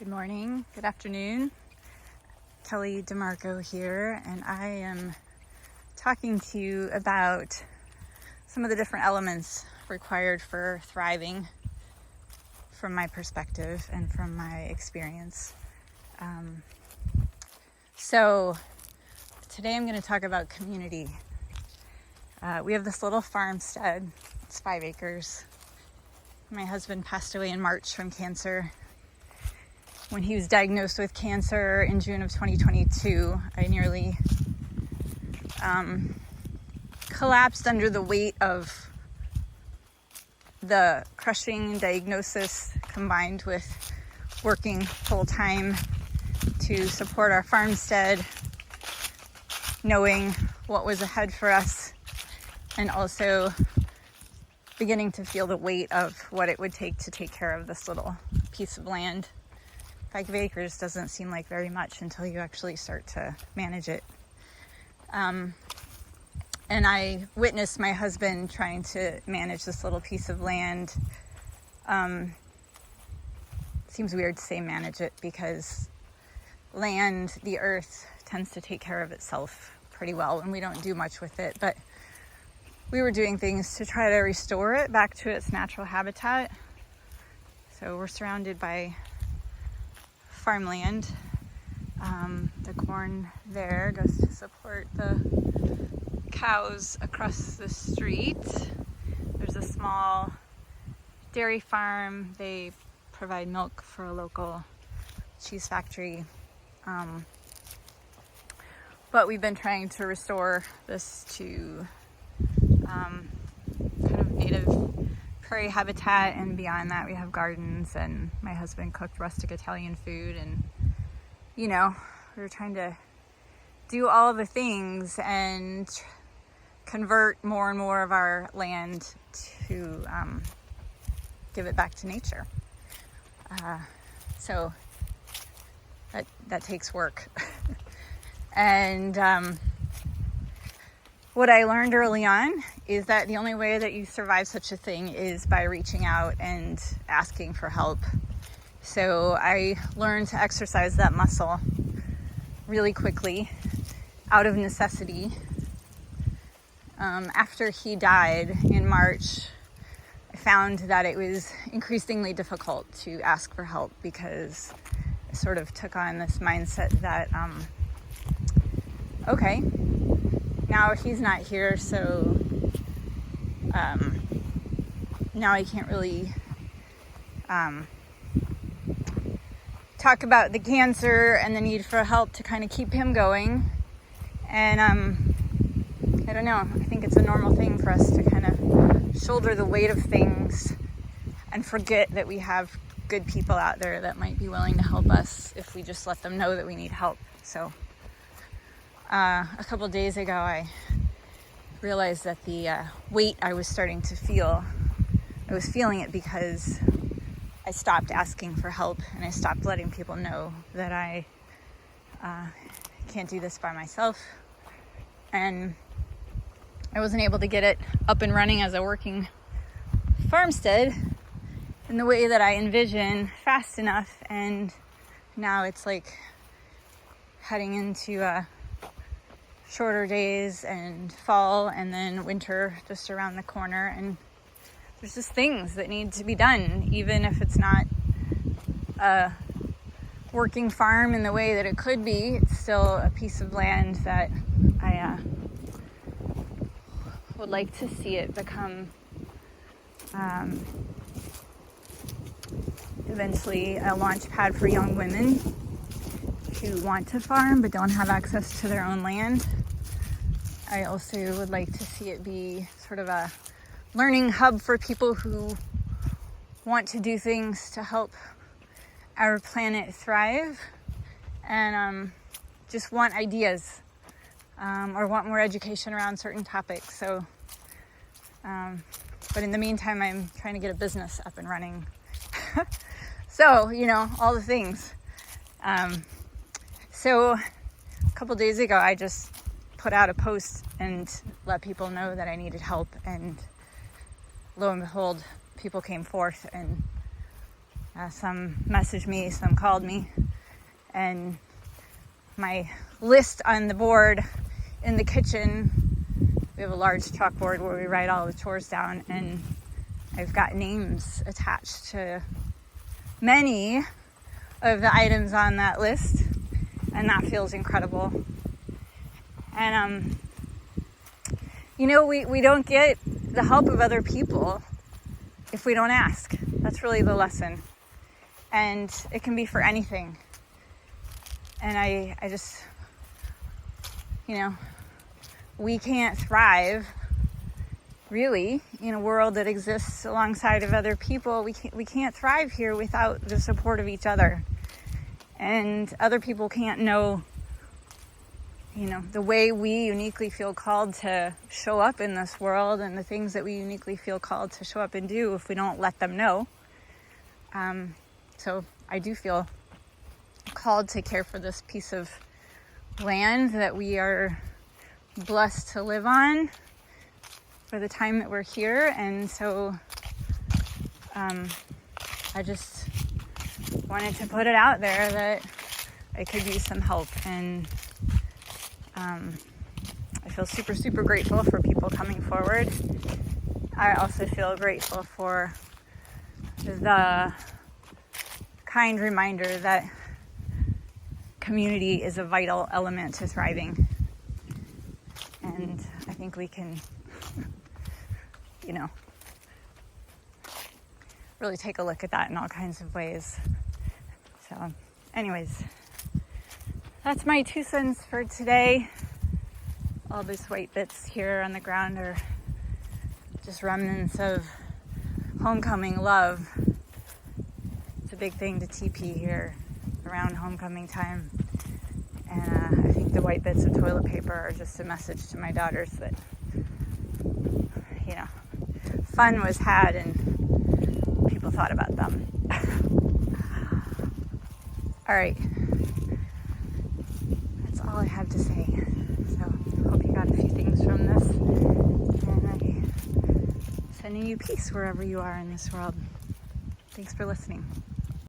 Good morning, good afternoon. Kelly DeMarco here, and I am talking to you about some of the different elements required for thriving from my perspective and from my experience. So today I'm going to talk about community. We have this little farmstead. It's 5 acres. My husband passed away in March from cancer. When he was diagnosed with cancer in June of 2022, I nearly collapsed under the weight of the crushing diagnosis combined with working full-time to support our farmstead, knowing what was ahead for us, and also beginning to feel the weight of what it would take to take care of this little piece of land. 5 acres doesn't seem like very much until you actually start to manage it. And I witnessed my husband trying to manage this little piece of land. Seems weird to say manage it because land, the earth, tends to take care of itself pretty well and we don't do much with it. But we were doing things to try to restore it back to its natural habitat. So we're surrounded by farmland. The corn there goes to support the cows across the street. There's a small dairy farm. They provide milk for a local cheese factory. But we've been trying to restore this to kind of native prairie habitat, and beyond that we have gardens, and my husband cooked rustic Italian food, and we were trying to do all the things and convert more and more of our land to give it back to nature. So that takes work. And what I learned early on is that the only way that you survive such a thing is by reaching out and asking for help. So I learned to exercise that muscle really quickly out of necessity. After he died in March, I found that it was increasingly difficult to ask for help because I sort of took on this mindset that, okay, now he's not here, so now I can't really talk about the cancer and the need for help to kind of keep him going. And I don't know, I think it's a normal thing for us to kind of shoulder the weight of things and forget that we have good people out there that might be willing to help us if we just let them know that we need help. So a couple days ago, I realized that the weight I was starting to feel, I was feeling it because I stopped asking for help and I stopped letting people know that I can't do this by myself. And I wasn't able to get it up and running as a working farmstead in the way that I envision fast enough. And now it's like heading into shorter days and fall and then winter just around the corner, and there's just things that need to be done, even if it's not a working farm in the way that it could be. It's still a piece of land that I would like to see it become eventually a launch pad for young women who want to farm but don't have access to their own land. I also would like to see it be sort of a learning hub for people who want to do things to help our planet thrive and just want ideas or want more education around certain topics. So, but in the meantime, I'm trying to get a business up and running. So, all the things. So a couple days ago, I just put out a post and let people know that I needed help, and lo and behold, people came forth and Some messaged me, some called me, and my list on the board in the kitchen, we have a large chalkboard where we write all the chores down, and I've got names attached to many of the items on that list, and that feels incredible. And we don't get the help of other people if we don't ask. That's really the lesson. And it can be for anything. And I just, we can't thrive really in a world that exists alongside of other people. We can't thrive here without the support of each other. And other people can't know, the way we uniquely feel called to show up in this world and the things that we uniquely feel called to show up and do if we don't let them know. So I do feel called to care for this piece of land that we are blessed to live on for the time that we're here. And so I just wanted to put it out there that I could use some help. And I feel super, super grateful for people coming forward. I also feel grateful for the kind reminder that community is a vital element to thriving. And I think we can, really take a look at that in all kinds of ways. So anyways, that's my 2 cents for today. All these white bits here on the ground are just remnants of homecoming love. It's a big thing to TP here around homecoming time. And I think the white bits of toilet paper are just a message to my daughters that, fun was had and people thought about them. All right. That's all I have to say. So I hope you got a few things from this. And I'm sending you peace wherever you are in this world. Thanks for listening.